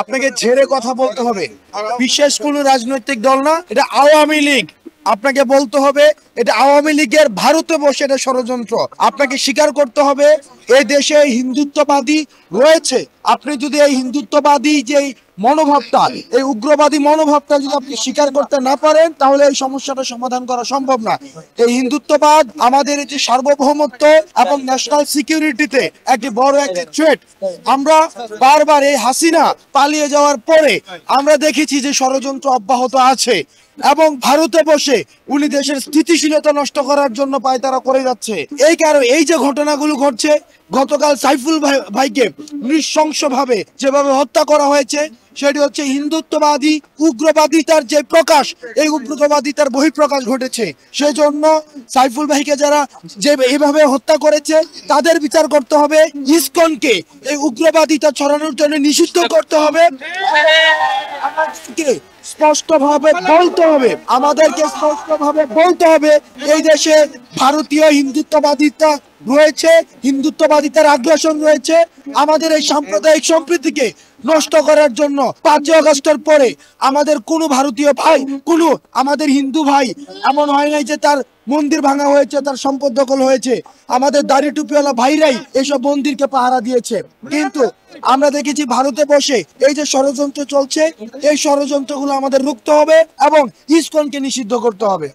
আপনাকে ঝেড়ে কথা বলতে হবে। বিশেষ কোন রাজনৈতিক দল না, এটা আওয়ামী লীগ। আপনাকে বলতে হবে এটা আওয়ামী লীগের ভারতে বসে এটা ষড়যন্ত্র। আপনাকে স্বীকার করতে হবে এই দেশে হিন্দুত্ববাদী রয়েছে। আপনি যদি এই হিন্দুত্ববাদী যে মনোভাবটা, এই উগ্রবাদী মনোভাবটা যদি আপনি স্বীকার করতে না পারেন, তাহলে এই সমস্যাটা সমাধান করা সম্ভব না। এই হিন্দুত্ববাদ আমাদের যে সার্বভৌমত্ব এবং ন্যাশনাল সিকিউরিটিতে একটি বড় একটি থ্রেট। আমরা বারবার এই হাসিনা পালিয়ে যাওয়ার পরে আমরা দেখেছি যে ষড়যন্ত্র অব্যাহত আছে এবং ভারতে বসে উনি দেশের স্থিতিশীলতা নষ্ট করার জন্য পায়তারা করে যাচ্ছে। এই কারণে এই যে ঘটনাগুলো ঘটছে, গতকাল সাইফুল ভাইকে নৃশংসভাবে যেভাবে হত্যা করা হয়েছে, সেটি হচ্ছে হিন্দুত্ববাদী উগ্রবাদিতার যে প্রকাশ, এই উগ্রবাদিতার বহিঃপ্রকাশ ঘটেছে। সেজন্য সাইফুল ভাইকে যারা যে এইভাবে হত্যা করেছে তাদের বিচার করতে হবে। ইসকনকে এই উগ্রবাদিতা ছড়ানোর জন্য নিষিদ্ধ করতে হবে। স্পষ্টভাবে বলতে হবে, আমাদেরকে স্পষ্টভাবে বলতে হবে এই দেশে ভারতীয় হিন্দুত্ববাদিতা রয়েছে, হিন্দুত্ববাদিতার আগ্রাসন রয়েছে। আমাদের এই সাম্প্রদায়িক সম্প্রীতিকে নষ্ট করার জন্য 5 আগস্টের পরে আমাদের কোনো ভারতীয় ভাই, কোনো আমাদের হিন্দু ভাই এমন হয় নাই যে তার মন্দির ভাঙা হয়েছে, তার সম্পদ দখল হয়েছে। আমাদের দাড়ি টুপিওয়ালা ভাইরাই এসব মন্দিরকে পাহারা দিয়েছে। কিন্তু আমরা দেখেছি ভারতে বসে এই যে ষড়যন্ত্র চলছে, এই ষড়যন্ত্রগুলো আমাদের রুখতে হবে এবং ইসকনকে নিষিদ্ধ করতে হবে।